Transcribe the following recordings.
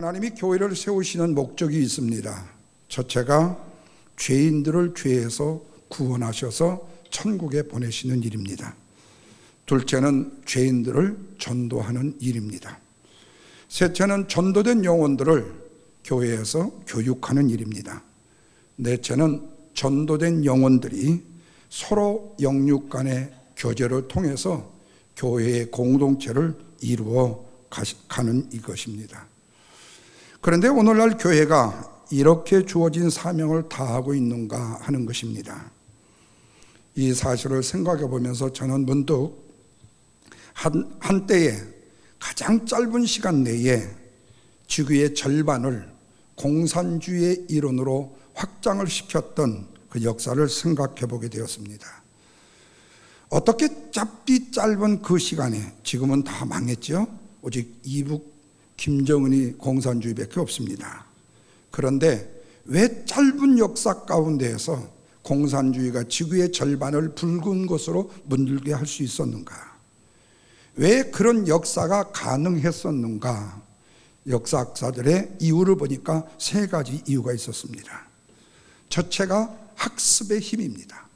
하나님이 교회를 세우시는 목적이 있습니다. 첫째가 죄인들을 죄에서 구원하셔서 천국에 보내시는 일입니다. 둘째는 죄인들을 전도하는 일입니다. 셋째는 전도된 영혼들을 교회에서 교육하는 일입니다. 넷째는 전도된 영혼들이 서로 영육 간의 교제를 통해서 교회의 공동체를 이루어 가는 이것입니다. 그런데 오늘날 교회가 이렇게 주어진 사명을 다하고 있는가 하는 것입니다. 이 사실을 생각해 보면서 저는 문득 한때에 가장 짧은 시간 내에 지구의 절반을 공산주의의 이론으로 확장을 시켰던 그 역사를 생각해 보게 되었습니다. 어떻게 짧은 그 시간에, 지금은 다 망했죠. 오직 이북 김정은이 공산주의밖에 없습니다. 그런데 왜 짧은 역사 가운데에서 공산주의가 지구의 절반을 붉은 것으로 물들게 할 수 있었는가? 왜 그런 역사가 가능했었는가? 역사학자들의 이유를 보니까 세 가지 이유가 있었습니다. 첫째가 학습의 힘입니다.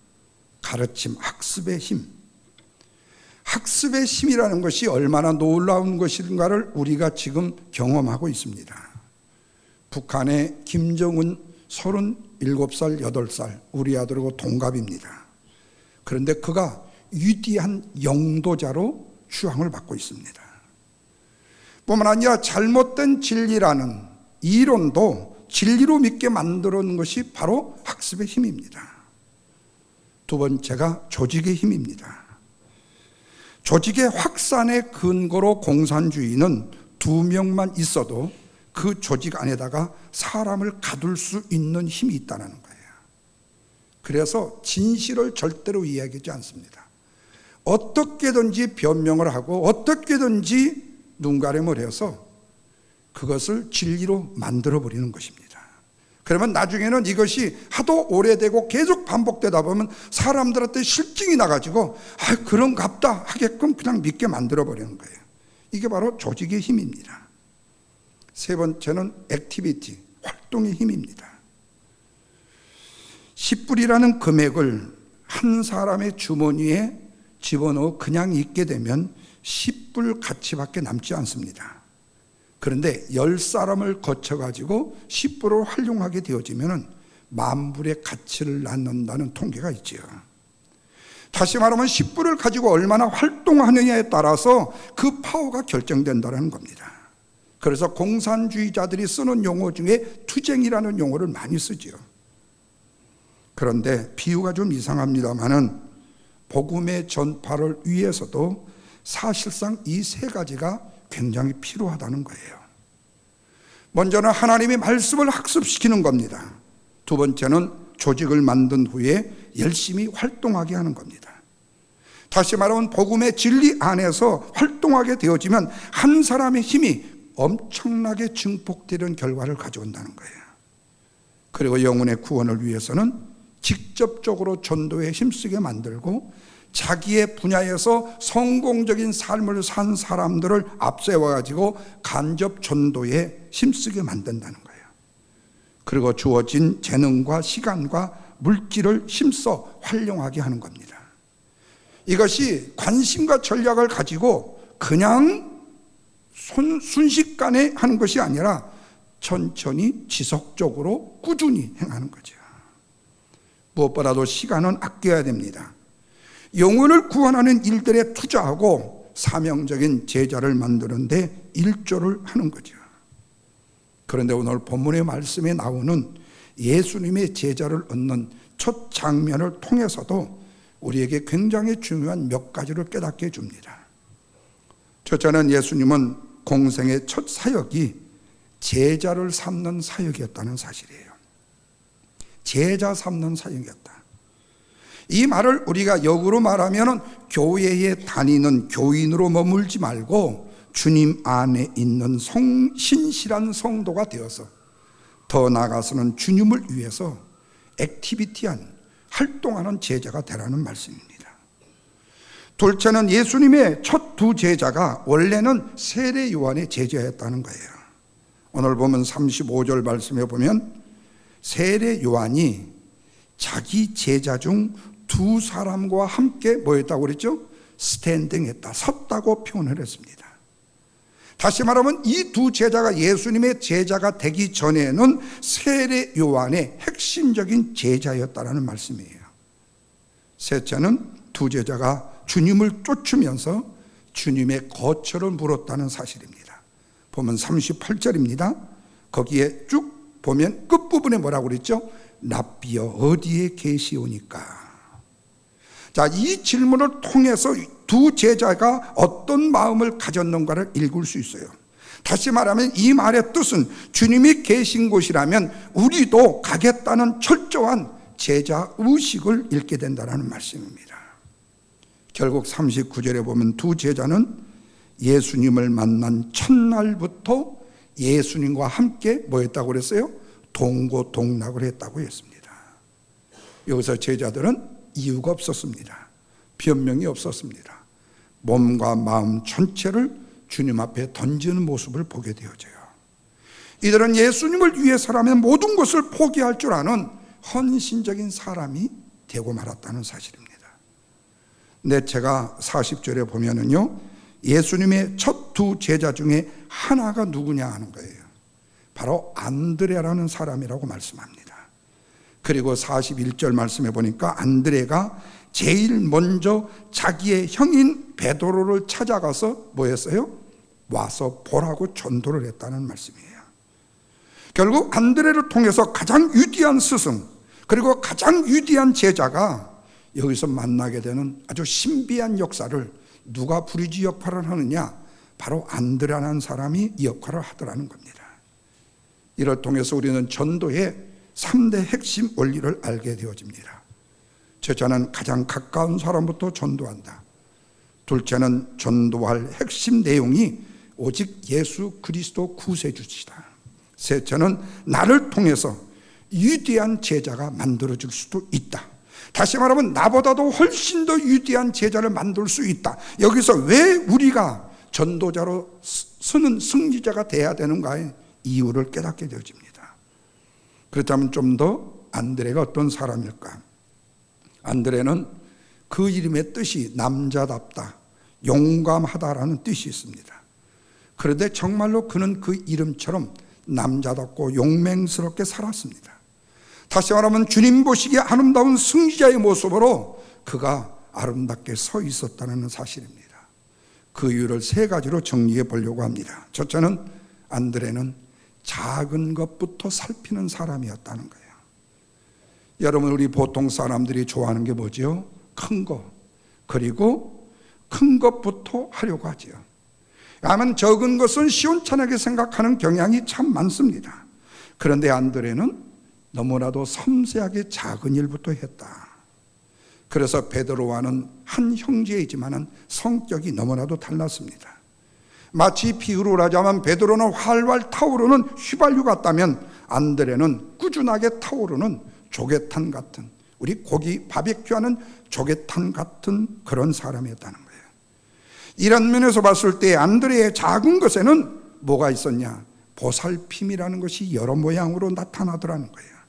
가르침, 학습의 힘. 학습의 힘이라는 것이 얼마나 놀라운 것인가를 우리가 지금 경험하고 있습니다. 북한의 김정은 37살, 8살 우리 아들하고 동갑입니다. 그런데 그가 위대한 영도자로 추앙을 받고 있습니다. 뿐만 아니라 잘못된 진리라는 이론도 진리로 믿게 만드는 것이 바로 학습의 힘입니다. 두 번째가 조직의 힘입니다. 조직의 확산의 근거로 공산주의는 2명만 있어도 그 조직 안에다가 사람을 가둘 수 있는 힘이 있다는 거예요. 그래서 진실을 절대로 이야기하지 않습니다. 어떻게든지 변명을 하고 어떻게든지 눈가림을 해서 그것을 진리로 만들어버리는 것입니다. 그러면 나중에는 이것이 하도 오래되고 계속 반복되다 보면 사람들한테 실증이 나가지고 그런갑다 하게끔 그냥 믿게 만들어버리는 거예요. 이게 바로 조직의 힘입니다. 세 번째는 액티비티, 활동의 힘입니다. 10불이라는 금액을 한 사람의 주머니에 집어넣어 그냥 있게 되면 10불 가치밖에 남지 않습니다. 그런데 10사람을 거쳐가지고 10불을 활용하게 되어지면 10,000불의 가치를 낳는다는 통계가 있지요. 다시 말하면 10불을 가지고 얼마나 활동하느냐에 따라서 그 파워가 결정된다는 겁니다. 그래서 공산주의자들이 쓰는 용어 중에 투쟁이라는 용어를 많이 쓰지요. 그런데 비유가 좀 이상합니다만은 복음의 전파를 위해서도 사실상 이 세 가지가 굉장히 필요하다는 거예요. 먼저는 하나님의 말씀을 학습시키는 겁니다. 두 번째는 조직을 만든 후에 열심히 활동하게 하는 겁니다. 다시 말하면 복음의 진리 안에서 활동하게 되어지면 한 사람의 힘이 엄청나게 증폭되는 결과를 가져온다는 거예요. 그리고 영혼의 구원을 위해서는 직접적으로 전도에 힘쓰게 만들고 자기의 분야에서 성공적인 삶을 산 사람들을 앞세워가지고 간접 전도에 힘쓰게 만든다는 거예요. 그리고 주어진 재능과 시간과 물질을 힘써 활용하게 하는 겁니다. 이것이 관심과 전략을 가지고 그냥 순식간에 하는 것이 아니라 천천히 지속적으로 꾸준히 행하는 거죠. 무엇보다도 시간은 아껴야 됩니다. 영혼을 구원하는 일들에 투자하고 사명적인 제자를 만드는데 일조를 하는 거죠. 그런데 오늘 본문의 말씀에 나오는 예수님의 제자를 얻는 첫 장면을 통해서도 우리에게 굉장히 중요한 몇 가지를 깨닫게 해줍니다. 첫째는 예수님은 공생의 첫 사역이 제자를 삼는 사역이었다는 사실이에요. 제자 삼는 사역이었다. 이 말을 우리가 역으로 말하면 교회에 다니는 교인으로 머물지 말고 주님 안에 있는 신실한 성도가 되어서 더 나아가서는 주님을 위해서 액티비티한 활동하는 제자가 되라는 말씀입니다. 둘째는 예수님의 첫 두 제자가 원래는 세례 요한의 제자였다는 거예요. 오늘 보면 35절 말씀에 보면 세례 요한이 자기 제자 중 두 사람과 함께 뭐 했다고 그랬죠? 스탠딩 했다, 섰다고 표현을 했습니다. 다시 말하면 이 두 제자가 예수님의 제자가 되기 전에는 세례 요한의 핵심적인 제자였다라는 말씀이에요. 셋째는 두 제자가 주님을 쫓으면서 주님의 거처를 물었다는 사실입니다. 보면 38절입니다. 거기에 쭉 보면 끝부분에 뭐라고 그랬죠? 랍비여 어디에 계시오니까. 자, 이 질문을 통해서 두 제자가 어떤 마음을 가졌는가를 읽을 수 있어요. 다시 말하면 이 말의 뜻은 주님이 계신 곳이라면 우리도 가겠다는 철저한 제자 의식을 읽게 된다는 말씀입니다. 결국 39절에 보면 두 제자는 예수님을 만난 첫날부터 예수님과 함께 뭐 했다고 그랬어요? 동고동락을 했다고 했습니다. 여기서 제자들은 이유가 없었습니다. 변명이 없었습니다. 몸과 마음 전체를 주님 앞에 던지는 모습을 보게 되어져요. 이들은 예수님을 위해서라면 모든 것을 포기할 줄 아는 헌신적인 사람이 되고 말았다는 사실입니다. 근데 제가 40절에 보면은요, 예수님의 첫 두 제자 중에 하나가 누구냐 하는 거예요. 바로 안드레라는 사람이라고 말씀합니다. 그리고 41절 말씀해 보니까 안드레가 제일 먼저 자기의 형인 베드로를 찾아가서 뭐 했어요? 와서 보라고 전도를 했다는 말씀이에요. 결국 안드레를 통해서 가장 위대한 스승, 그리고 가장 위대한 제자가 여기서 만나게 되는 아주 신비한 역사를 누가 브리지 역할을 하느냐? 바로 안드레라는 사람이 이 역할을 하더라는 겁니다. 이를 통해서 우리는 전도의 3대 핵심 원리를 알게 되어집니다. 첫째는 가장 가까운 사람부터 전도한다. 둘째는 전도할 핵심 내용이 오직 예수 그리스도 구세주시다. 셋째는 나를 통해서 위대한 제자가 만들어질 수도 있다. 다시 말하면 나보다도 훨씬 더 위대한 제자를 만들 수 있다. 여기서 왜 우리가 전도자로 서는 승리자가 돼야 되는가의 이유를 깨닫게 되어집니다. 그렇다면 좀 더 안드레가 어떤 사람일까? 안드레는 그 이름의 뜻이 남자답다, 용감하다라는 뜻이 있습니다. 그런데 정말로 그는 그 이름처럼 남자답고 용맹스럽게 살았습니다. 다시 말하면 주님 보시기에 아름다운 승리자의 모습으로 그가 아름답게 서 있었다는 사실입니다. 그 이유를 세 가지로 정리해 보려고 합니다. 첫째는 안드레는 작은 것부터 살피는 사람이었다는 거예요. 여러분, 우리 보통 사람들이 좋아하는 게 뭐죠? 큰 거, 그리고 큰 것부터 하려고 하죠. 왜냐하면 적은 것은 시원찮게 생각하는 경향이 참 많습니다. 그런데 안드레는 너무나도 섬세하게 작은 일부터 했다. 그래서 베드로와는 한 형제이지만 성격이 너무나도 달랐습니다. 마치 비유를 하자면 베드로는 활활 타오르는 휘발유 같다면 안드레는 꾸준하게 타오르는 조개탄 같은, 우리 고기 바베큐하는 조개탄 같은 그런 사람이었다는 거예요. 이런 면에서 봤을 때 안드레의 작은 것에는 뭐가 있었냐? 보살핌이라는 것이 여러 모양으로 나타나더라는 거예요.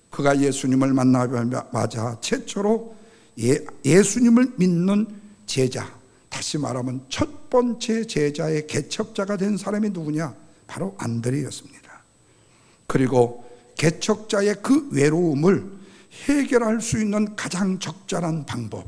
그가 예수님을 만나자마자 최초로 예수님을 믿는 제자, 다시 말하면 첫 번째 제자의 개척자가 된 사람이 누구냐? 바로 안드레였습니다. 그리고 개척자의 그 외로움을 해결할 수 있는 가장 적절한 방법,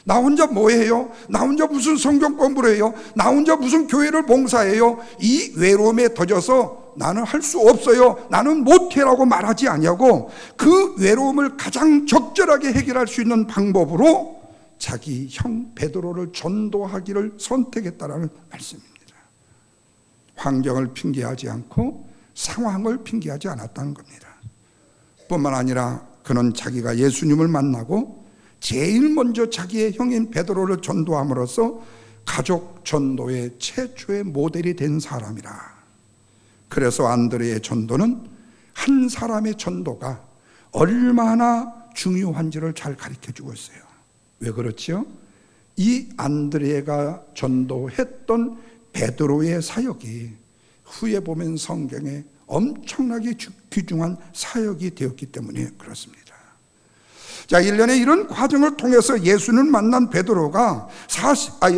나 혼자 뭐 해요? 나 혼자 무슨 성경 공부를 해요? 나 혼자 무슨 교회를 봉사해요? 이 외로움에 터져서 나는 할 수 없어요, 나는 못해라고 말하지 아니하고 그 외로움을 가장 적절하게 해결할 수 있는 방법으로 자기 형 베드로를 전도하기를 선택했다라는 말씀입니다. 환경을 핑계하지 않고 상황을 핑계하지 않았다는 겁니다. 뿐만 아니라 그는 자기가 예수님을 만나고 제일 먼저 자기의 형인 베드로를 전도함으로써 가족 전도의 최초의 모델이 된 사람이라. 그래서 안드레의 전도는 한 사람의 전도가 얼마나 중요한지를 잘 가르쳐주고 있어요. 왜 그렇지요? 이 안드레가 전도했던 베드로의 사역이 후에 보면 성경에 엄청나게 귀중한 사역이 되었기 때문에 그렇습니다. 자, 1년의 이런 과정을 통해서 예수는 만난 베드로가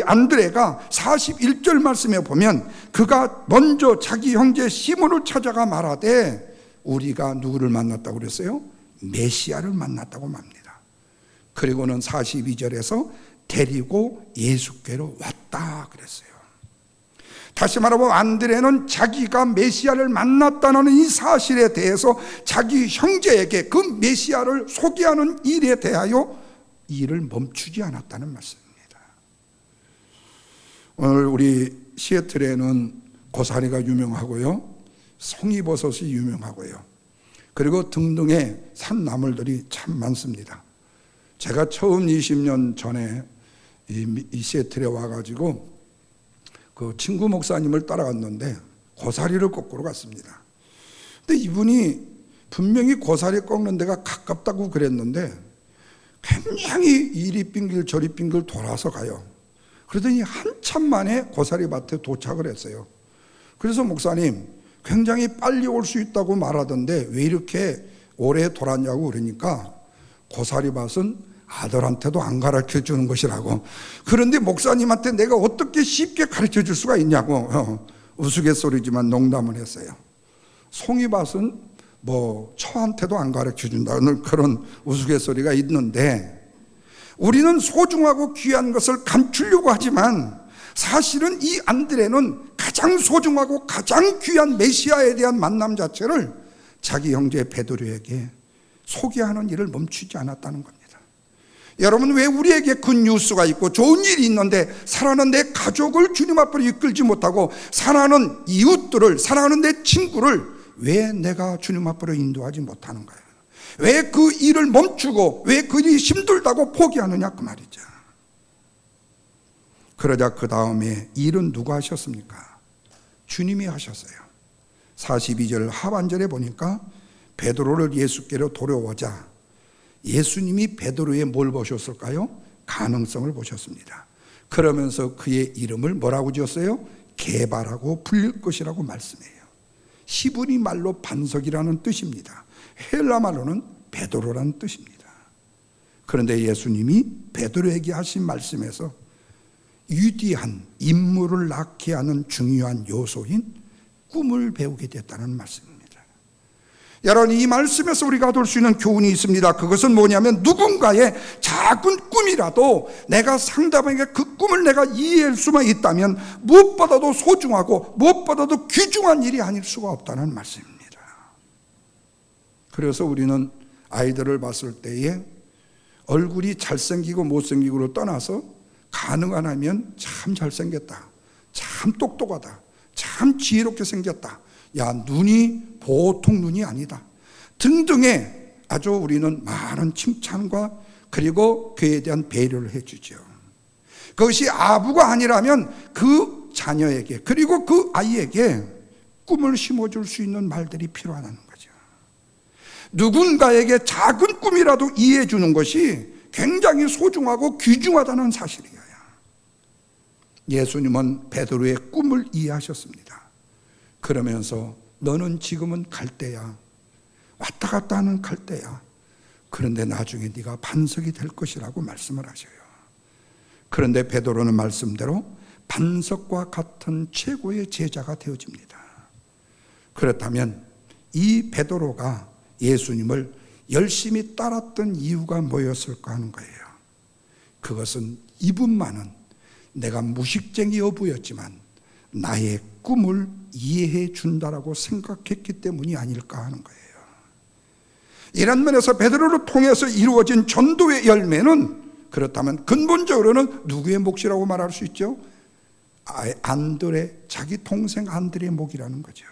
안드레가 41절 말씀에 보면 그가 먼저 자기 형제 시몬을 찾아가 말하되 우리가 누구를 만났다고 그랬어요? 메시아를 만났다고 말합니다. 그리고는 42절에서 데리고 예수께로 왔다 그랬어요. 다시 말하면 안드레는 자기가 메시아를 만났다는 이 사실에 대해서 자기 형제에게 그 메시아를 소개하는 일에 대하여 일을 멈추지 않았다는 말씀입니다. 오늘 우리 시애틀에는 고사리가 유명하고요, 송이버섯이 유명하고요, 그리고 등등의 산나물들이 참 많습니다. 제가 처음 20년 전에 이 시애틀에 와가지고 그 친구 목사님을 따라갔는데 고사리를 꺾으러 갔습니다. 근데 이분이 분명히 고사리 꺾는 데가 가깝다고 그랬는데 굉장히 이리 빙길 저리 빙길 돌아서 가요. 그러더니 한참 만에 고사리 밭에 도착을 했어요. 그래서 목사님, 굉장히 빨리 올 수 있다고 말하던데 왜 이렇게 오래 돌았냐고 그러니까 고사리 밭은 아들한테도 안 가르쳐 주는 것이라고. 그런데 목사님한테 내가 어떻게 쉽게 가르쳐 줄 수가 있냐고 우스갯소리지만 농담을 했어요. 송이밭은 뭐 처한테도 안 가르쳐 준다는 그런 우스갯소리가 있는데, 우리는 소중하고 귀한 것을 감추려고 하지만 사실은 이 안드레는 가장 소중하고 가장 귀한 메시아에 대한 만남 자체를 자기 형제 베드로에게 소개하는 일을 멈추지 않았다는 겁니다. 여러분, 왜 우리에게 그 뉴스가 있고 좋은 일이 있는데 사랑하는 내 가족을 주님 앞으로 이끌지 못하고 사랑하는 이웃들을, 사랑하는 내 친구를 왜 내가 주님 앞으로 인도하지 못하는 거예요? 왜 그 일을 멈추고 왜 그 일이 힘들다고 포기하느냐 그 말이죠. 그러자 그 다음에 일은 누가 하셨습니까? 주님이 하셨어요. 42절 하반절에 보니까 베드로를 예수께로 돌아오자 예수님이 베드로의 뭘 보셨을까요? 가능성을 보셨습니다. 그러면서 그의 이름을 뭐라고 지었어요? 게바라고 불릴 것이라고 말씀해요. 히브리 말로 반석이라는 뜻입니다. 헬라 말로는 베드로라는 뜻입니다. 그런데 예수님이 베드로에게 하신 말씀에서 위대한 인물을 낳게 하는 중요한 요소인 꿈을 배우게 됐다는 말씀입니다. 여러분, 이 말씀에서 우리가 얻을 수 있는 교훈이 있습니다. 그것은 뭐냐면 누군가의 작은 꿈이라도 내가 상대방에게 그 꿈을 내가 이해할 수만 있다면 무엇보다도 소중하고 무엇보다도 귀중한 일이 아닐 수가 없다는 말씀입니다. 그래서 우리는 아이들을 봤을 때에 얼굴이 잘생기고 못생기고를 떠나서 가능한 하면 참 잘생겼다, 참 똑똑하다, 참 지혜롭게 생겼다, 야 눈이 보통 눈이 아니다 등등의 아주 우리는 많은 칭찬과 그리고 그에 대한 배려를 해주죠. 그것이 아부가 아니라면 그 자녀에게 그리고 그 아이에게 꿈을 심어줄 수 있는 말들이 필요하다는 거죠. 누군가에게 작은 꿈이라도 이해해 주는 것이 굉장히 소중하고 귀중하다는 사실이에요. 예수님은 베드로의 꿈을 이해하셨습니다. 그러면서 너는 지금은 갈대야, 왔다 갔다 하는 갈대야. 그런데 나중에 네가 반석이 될 것이라고 말씀을 하셔요. 그런데 베드로는 말씀대로 반석과 같은 최고의 제자가 되어집니다. 그렇다면 이 베드로가 예수님을 열심히 따랐던 이유가 뭐였을까 하는 거예요. 그것은 이분만은 내가 무식쟁이 어부였지만 나의 꿈을 이해해 준다라고 생각했기 때문이 아닐까 하는 거예요. 이런 면에서 베드로를 통해서 이루어진 전도의 열매는 그렇다면 근본적으로는 누구의 몫이라고 말할 수 있죠? 안드레, 자기 동생 안드레의 몫이라는 거죠.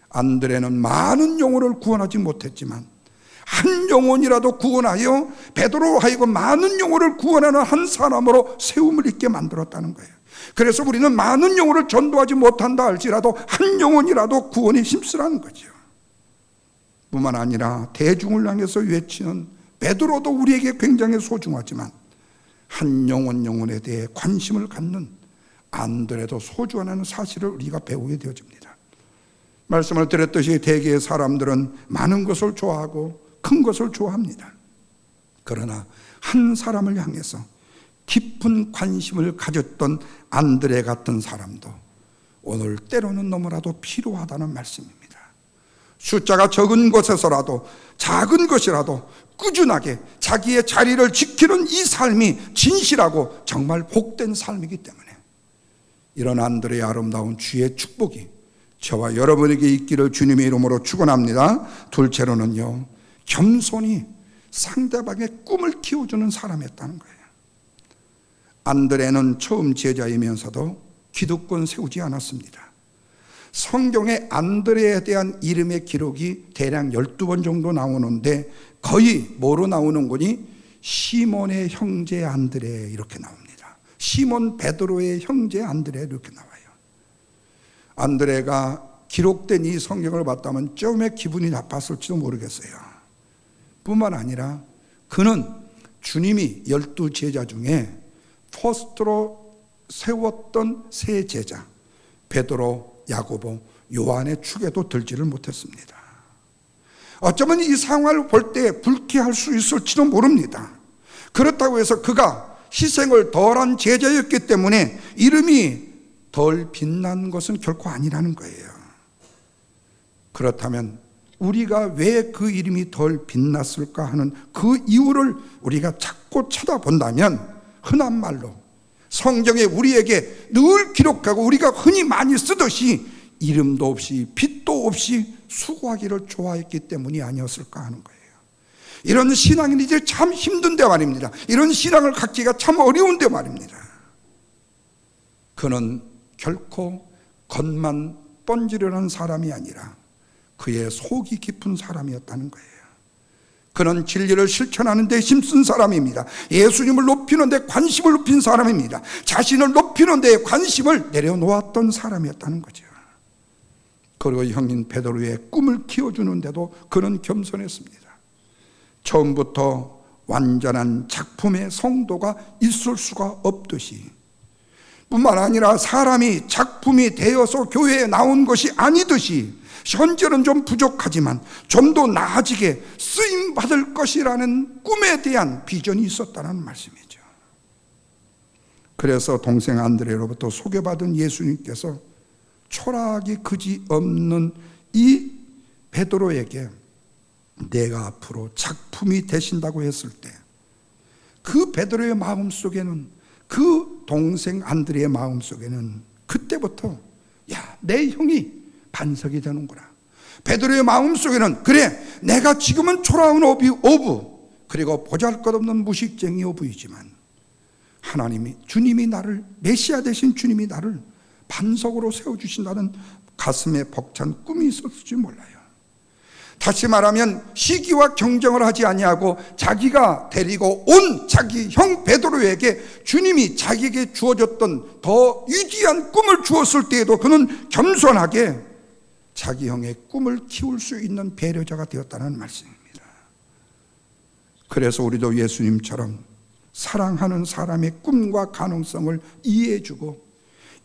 안드레는 많은 영혼을 구원하지 못했지만 한 영혼이라도 구원하여 베드로로 하여금 많은 영혼을 구원하는 한 사람으로 세움을 입게 만들었다는 거예요. 그래서 우리는 많은 영혼을 전도하지 못한다 할지라도 한 영혼이라도 구원에 힘쓰라는 거죠. 뿐만 아니라 대중을 향해서 외치는 베드로도 우리에게 굉장히 소중하지만 한 영혼에 대해 관심을 갖는 안드레도 소중하다는 사실을 우리가 배우게 되어집니다. 말씀을 드렸듯이 대개의 사람들은 많은 것을 좋아하고 큰 것을 좋아합니다. 그러나 한 사람을 향해서 깊은 관심을 가졌던 안드레 같은 사람도 오늘 때로는 너무나도 필요하다는 말씀입니다. 숫자가 적은 곳에서라도 작은 것이라도 꾸준하게 자기의 자리를 지키는 이 삶이 진실하고 정말 복된 삶이기 때문에 이런 안드레의 아름다운 주의 축복이 저와 여러분에게 있기를 주님의 이름으로 축원합니다. 둘째로는요, 겸손히 상대방의 꿈을 키워주는 사람이었다는 거예요. 안드레는 처음 제자이면서도 기득권 세우지 않았습니다. 성경에 안드레에 대한 이름의 기록이 대략 12번 정도 나오는데 거의 뭐로 나오는 거니? 시몬의 형제 안드레 이렇게 나옵니다. 시몬 베드로의 형제 안드레 이렇게 나와요. 안드레가 기록된 이 성경을 봤다면 처음에 기분이 나빴을지도 모르겠어요. 뿐만 아니라 그는 주님이 12 제자 중에 포스트로 세웠던 세 제자 베드로, 야고보, 요한의 축에도 들지를 못했습니다. 어쩌면 이 상황을 볼 때 불쾌할 수 있을지도 모릅니다. 그렇다고 해서 그가 희생을 덜한 제자였기 때문에 이름이 덜 빛난 것은 결코 아니라는 거예요. 그렇다면 우리가 왜 그 이름이 덜 빛났을까 하는 그 이유를 우리가 자꾸 찾아본다면 흔한 말로 성경에 우리에게 늘 기록하고 우리가 흔히 많이 쓰듯이 이름도 없이 빛도 없이 수고하기를 좋아했기 때문이 아니었을까 하는 거예요. 이런 신앙이 이제 참 힘든데 말입니다. 이런 신앙을 갖기가 참 어려운데 말입니다. 그는 결코 겉만 번지르는 사람이 아니라 그의 속이 깊은 사람이었다는 거예요. 그는 진리를 실천하는 데 힘쓴 사람입니다. 예수님을 높이는 데 관심을 높인 사람입니다. 자신을 높이는 데 관심을 내려놓았던 사람이었다는 거죠. 그리고 형인 베드로의 꿈을 키워주는데도 그는 겸손했습니다. 처음부터 완전한 작품의 성도가 있을 수가 없듯이 뿐만 아니라 사람이 작품이 되어서 교회에 나온 것이 아니듯이 현재는 좀 부족하지만 좀 더 나아지게 쓰임받을 것이라는 꿈에 대한 비전이 있었다는 말씀이죠. 그래서 동생 안드레로부터 소개받은 예수님께서 초라하기 그지없는 이 베드로에게 내가 앞으로 작품이 되신다고 했을 때 그 베드로의 마음속에는 그 동생 안드레의 마음속에는 그때부터 야, 내 형이 반석이 되는구나. 베드로의 마음속에는 그래 내가 지금은 초라한 어부 그리고 보잘것없는 무식쟁이 어부이지만 하나님이 주님이 나를 메시아 되신 주님이 나를 반석으로 세워주신다는 가슴에 벅찬 꿈이 있었을지 몰라요. 다시 말하면 시기와 경쟁을 하지 아니하고 자기가 데리고 온 자기 형 베드로에게 주님이 자기에게 주어졌던 더 위대한 꿈을 주었을 때에도 그는 겸손하게 자기 형의 꿈을 키울 수 있는 배려자가 되었다는 말씀입니다. 그래서 우리도 예수님처럼 사랑하는 사람의 꿈과 가능성을 이해해주고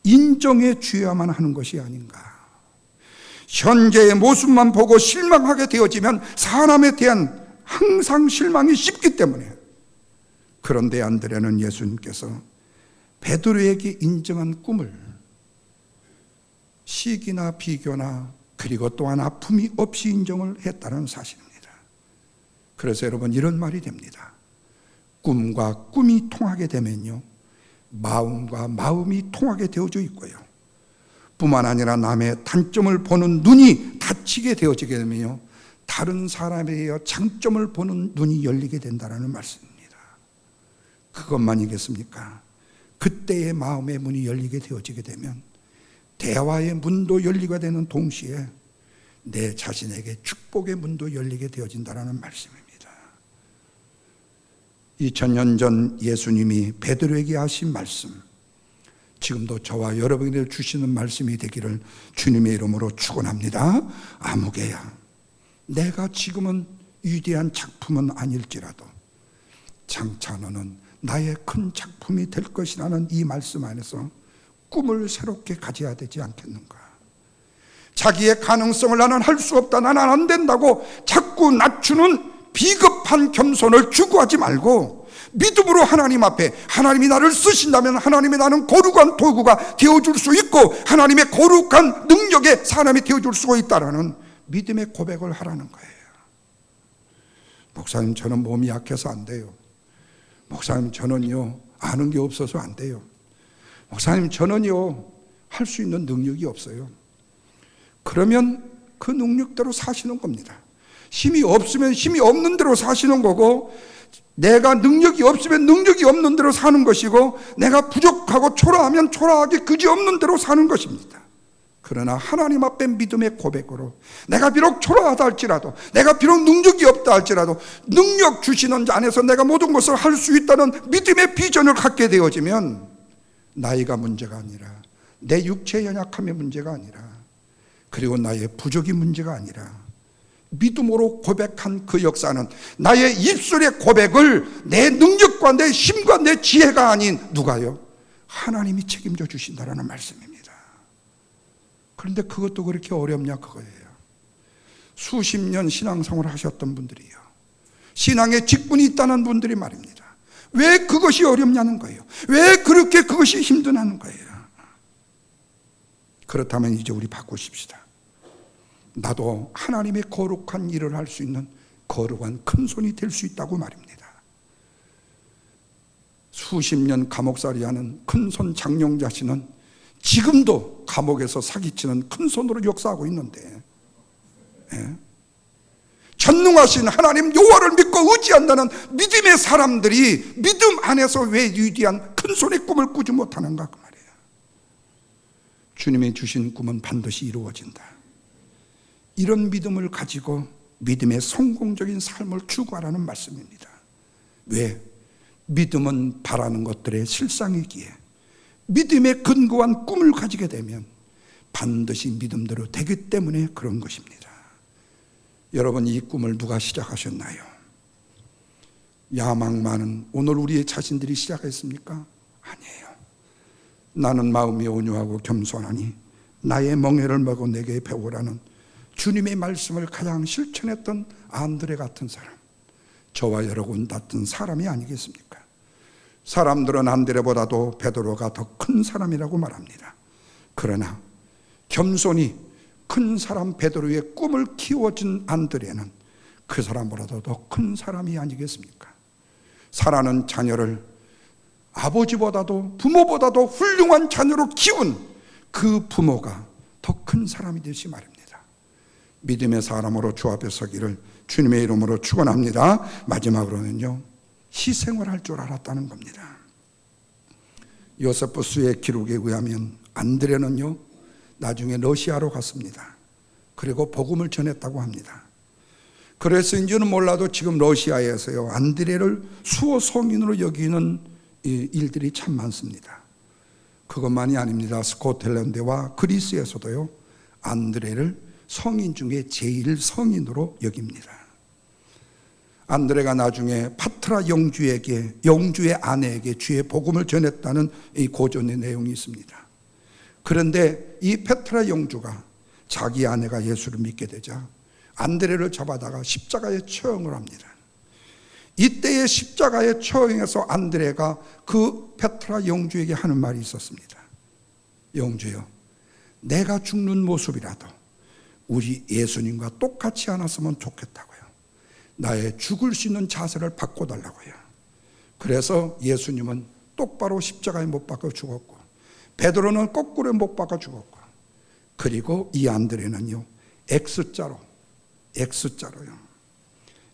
인정해 주어야만 하는 것이 아닌가. 현재의 모습만 보고 실망하게 되어지면 사람에 대한 항상 실망이 쉽기 때문에. 그런데 안드레는 예수님께서 베드로에게 인정한 꿈을 시기나 비교나 그리고 또한 아픔이 없이 인정을 했다는 사실입니다. 그래서 여러분 이런 말이 됩니다. 꿈과 꿈이 통하게 되면요 마음과 마음이 통하게 되어져 있고요 뿐만 아니라 남의 단점을 보는 눈이 닫히게 되어지게 되면요 다른 사람에 대해 장점을 보는 눈이 열리게 된다는 말씀입니다. 그것만이겠습니까? 그때의 마음의 문이 열리게 되어지게 되면 대화의 문도 열리게 되는 동시에 내 자신에게 축복의 문도 열리게 되어진다는 말씀입니다. 2000년 전 예수님이 베드로에게 하신 말씀, 지금도 저와 여러분에게 주시는 말씀이 되기를 주님의 이름으로 축원합니다. 아무개야, 내가 지금은 위대한 작품은 아닐지라도 장차 너는 나의 큰 작품이 될 것이라는 이 말씀 안에서 꿈을 새롭게 가져야 되지 않겠는가? 자기의 가능성을 나는 할 수 없다, 나는 안 된다고 자꾸 낮추는 비겁한 겸손을 추구하지 말고 믿음으로 하나님 앞에 하나님이 나를 쓰신다면 하나님이 나는 거룩한 도구가 되어줄 수 있고 하나님의 거룩한 능력의 사람이 되어줄 수 있다라는 믿음의 고백을 하라는 거예요. 목사님, 저는 몸이 약해서 안 돼요. 목사님, 저는요 아는 게 없어서 안 돼요. 목사님, 저는요 할 수 있는 능력이 없어요. 그러면 그 능력대로 사시는 겁니다. 힘이 없으면 힘이 없는 대로 사시는 거고, 내가 능력이 없으면 능력이 없는 대로 사는 것이고, 내가 부족하고 초라하면 초라하게 그지없는 대로 사는 것입니다. 그러나 하나님 앞에 믿음의 고백으로 내가 비록 초라하다 할지라도, 내가 비록 능력이 없다 할지라도 능력 주시는 자 안에서 내가 모든 것을 할 수 있다는 믿음의 비전을 갖게 되어지면 나이가 문제가 아니라, 내 육체의 연약함의 문제가 아니라, 그리고 나의 부족이 문제가 아니라 믿음으로 고백한 그 역사는 나의 입술의 고백을 내 능력과 내 힘과 내 지혜가 아닌 누가요? 하나님이 책임져 주신다라는 말씀입니다. 그런데 그것도 그렇게 어렵냐 그거예요. 수십 년 신앙생활을 하셨던 분들이요, 신앙에 직분이 있다는 분들이 말입니다. 왜 그것이 어렵냐는 거예요. 왜 그렇게 그것이 힘드냐는 거예요. 그렇다면 이제 우리 바꾸십시다. 나도 하나님의 거룩한 일을 할 수 있는 거룩한 큰손이 될 수 있다고 말입니다. 수십 년 감옥살이하는 큰손 장용자 씨는 지금도 감옥에서 사기치는 큰손으로 역사하고 있는데, 전능하신 하나님 여호와를 믿고 의지한다는 믿음의 사람들이 믿음 안에서 왜 위대한 큰손의 꿈을 꾸지 못하는가 그 말이에요. 주님이 주신 꿈은 반드시 이루어진다. 이런 믿음을 가지고 믿음의 성공적인 삶을 추구하라는 말씀입니다. 왜? 믿음은 바라는 것들의 실상이기에 믿음의 근거한 꿈을 가지게 되면 반드시 믿음대로 되기 때문에 그런 것입니다. 여러분, 이 꿈을 누가 시작하셨나요? 야망 많은 오늘 우리의 자신들이 시작했습니까? 아니에요. 나는 마음이 온유하고 겸손하니 나의 멍에를 먹어 내게 배우라는 주님의 말씀을 가장 실천했던 안드레 같은 사람, 저와 여러분 같은 사람이 아니겠습니까? 사람들은 안드레보다도 베드로가 더 큰 사람이라고 말합니다. 그러나 겸손히 큰 사람 베드로의 꿈을 키워준 안드레는 그 사람보다도 더 큰 사람이 아니겠습니까? 사랑하는 자녀를 아버지보다도 부모보다도 훌륭한 자녀로 키운 그 부모가 더 큰 사람이 되시 말입니다. 믿음의 사람으로 주 앞에 서기를 주님의 이름으로 축원합니다. 마지막으로는요, 희생을 할 줄 알았다는 겁니다. 요세푸스의 기록에 의하면 안드레는요 나중에 러시아로 갔습니다. 그리고 복음을 전했다고 합니다. 그래서인지는 몰라도 지금 러시아에서요 안드레를 수호 성인으로 여기는 일들이 참 많습니다. 그것만이 아닙니다. 스코틀랜드와 그리스에서도요 안드레를 성인 중에 제일 성인으로 여깁니다. 안드레가 나중에 파트라 영주의 아내에게 주의 복음을 전했다는 이 고전의 내용이 있습니다. 그런데 이 페트라 영주가 자기 아내가 예수를 믿게 되자 안드레를 잡아다가 십자가에 처형을 합니다. 이때의 십자가에 처형해서 안드레가 그 페트라 영주에게 하는 말이 있었습니다. 영주여, 내가 죽는 모습이라도 우리 예수님과 똑같이 않았으면 좋겠다고요. 나의 죽을 수 있는 자세를 바꿔달라고요. 그래서 예수님은 똑바로 십자가에 못 박아 죽었고, 베드로는 거꾸로 못 박아 죽었고, 그리고 이 안드레는요 X자로요.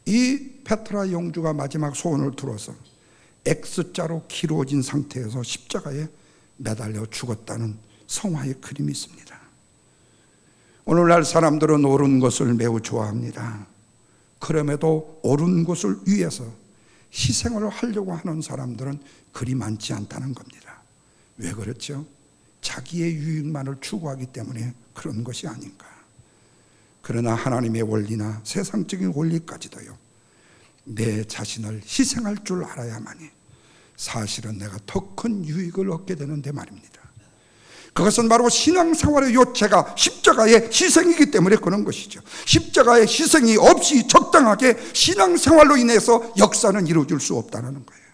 이 페트라 영주가 마지막 소원을 들어서 X자로 기로진 상태에서 십자가에 매달려 죽었다는 성화의 그림이 있습니다. 오늘날 사람들은 옳은 것을 매우 좋아합니다. 그럼에도 옳은 것을 위해서 희생을 하려고 하는 사람들은 그리 많지 않다는 겁니다. 왜 그렇죠? 자기의 유익만을 추구하기 때문에 그런 것이 아닌가. 그러나 하나님의 원리나 세상적인 원리까지도요 내 자신을 희생할 줄 알아야만이 사실은 내가 더 큰 유익을 얻게 되는데 말입니다. 그것은 바로 신앙생활의 요체가 십자가의 희생이기 때문에 그런 것이죠. 십자가의 희생이 없이 적당하게 신앙생활로 인해서 역사는 이루어질 수 없다는 거예요.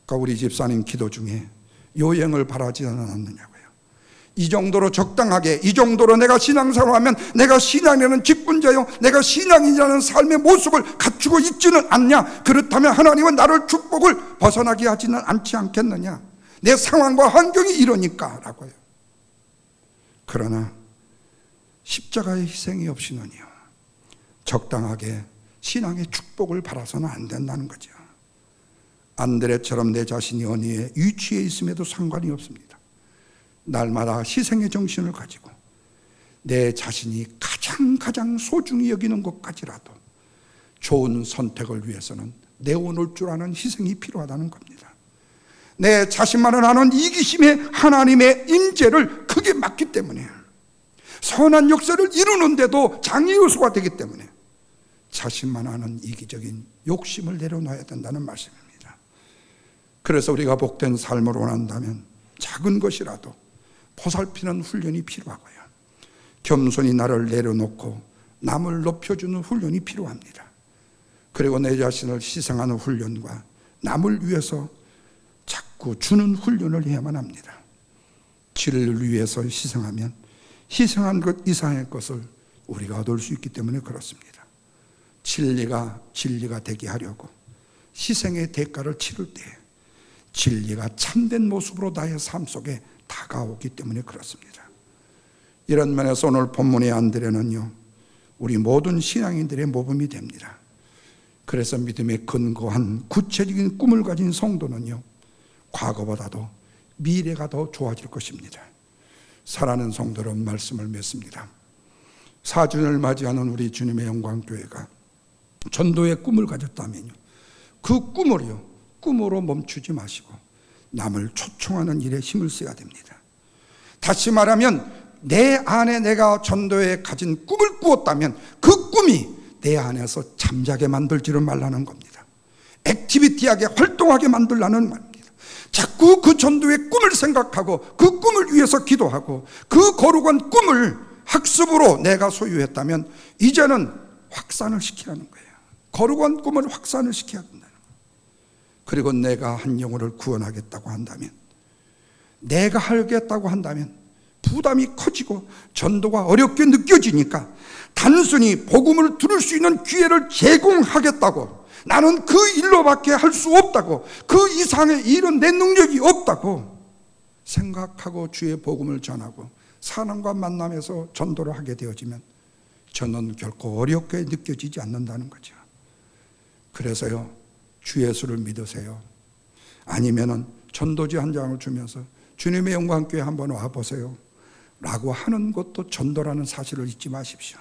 그러니까 우리 집사님 기도 중에 요행을 바라지 않았느냐고요. 이 정도로 적당하게, 이 정도로 내가 신앙생활하면 내가 신앙이라는 직분자요, 내가 신앙인이라는 삶의 모습을 갖추고 있지는 않냐? 그렇다면 하나님은 나를 축복을 벗어나게 하지는 않지 않겠느냐? 내 상황과 환경이 이러니까 라고요. 그러나 십자가의 희생이 없이는요, 적당하게 신앙의 축복을 바라서는 안 된다는 거죠. 안드레처럼 내 자신이 어디에 위치에 있음에도 상관이 없습니다. 날마다 희생의 정신을 가지고 내 자신이 가장 소중히 여기는 것까지라도 좋은 선택을 위해서는 내어놓을 줄 아는 희생이 필요하다는 겁니다. 내 자신만을 아는 이기심에 하나님의 임재를 크게 막기 때문에, 선한 역사를 이루는데도 장애 요소가 되기 때문에 자신만 아는 이기적인 욕심을 내려놔야 된다는 말씀입니다. 그래서 우리가 복된 삶을 원한다면 작은 것이라도 보살피는 훈련이 필요하고요, 겸손히 나를 내려놓고 남을 높여주는 훈련이 필요합니다. 그리고 내 자신을 희생하는 훈련과 남을 위해서 자꾸 주는 훈련을 해야만 합니다. 진리를 위해서 희생하면 희생한 것 이상의 것을 우리가 얻을 수 있기 때문에 그렇습니다. 진리가 되게 하려고 희생의 대가를 치를 때 진리가 참된 모습으로 나의 삶 속에 다가오기 때문에 그렇습니다. 이런 면에서 오늘 본문의 안드레는요, 우리 모든 신앙인들의 모범이 됩니다. 그래서 믿음에 근거한 구체적인 꿈을 가진 성도는요, 과거보다도 미래가 더 좋아질 것입니다. 사랑하는 성도는 말씀을 맺습니다. 4주년을 맞이하는 우리 주님의 영광교회가 전도의 꿈을 가졌다면요, 그 꿈으로 멈추지 마시고 남을 초청하는 일에 힘을 써야 됩니다. 다시 말하면 내 안에 내가 전도에 가진 꿈을 꾸었다면 그 꿈이 내 안에서 잠자게 만들지를 말라는 겁니다. 액티비티하게 활동하게 만들라는 말입니다. 자꾸 그 전도의 꿈을 생각하고 그 꿈을 위해서 기도하고 그 거룩한 꿈을 학습으로 내가 소유했다면 이제는 확산을 시키라는 거예요. 거룩한 꿈을 확산을 시켜야 된다는 거예요. 그리고 내가 한 영혼을 구원하겠다고 한다면, 내가 하겠다고 한다면 부담이 커지고 전도가 어렵게 느껴지니까 단순히 복음을 들을 수 있는 기회를 제공하겠다고, 나는 그 일로밖에 할 수 없다고, 그 이상의 일은 내 능력이 없다고 생각하고 주의 복음을 전하고 사람과 만나면서 전도를 하게 되어지면 저는 결코 어렵게 느껴지지 않는다는 거죠. 그래서요, 주 예수를 믿으세요. 아니면은 전도지 한 장을 주면서 주님의 영광교회 한번 와보세요 라고 하는 것도 전도라는 사실을 잊지 마십시오.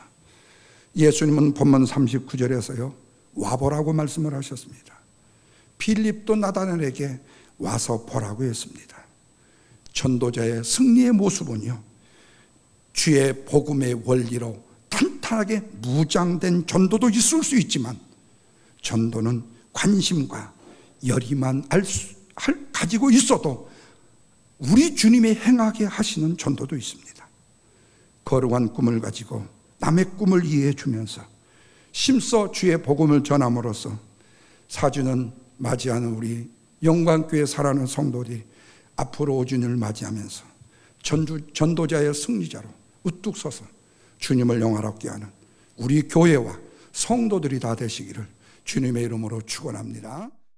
예수님은 본문 39절에서요, 와보라고 말씀을 하셨습니다. 필립도 나다넬에게 와서 보라고 했습니다. 전도자의 승리의 모습은요, 주의 복음의 원리로 탄탄하게 무장된 전도도 있을 수 있지만, 전도는 관심과 열의만 가지고 있어도 우리 주님이 행하게 하시는 전도도 있습니다. 거룩한 꿈을 가지고 남의 꿈을 이해해 주면서 힘써 주의 복음을 전함으로써 4주년 맞이하는 우리 영광교회 살아가는 성도들이 앞으로 5주년을 맞이하면서 전도자의 승리자로 우뚝 서서 주님을 영화롭게 하는 우리 교회와 성도들이 다 되시기를 주님의 이름으로 축원합니다.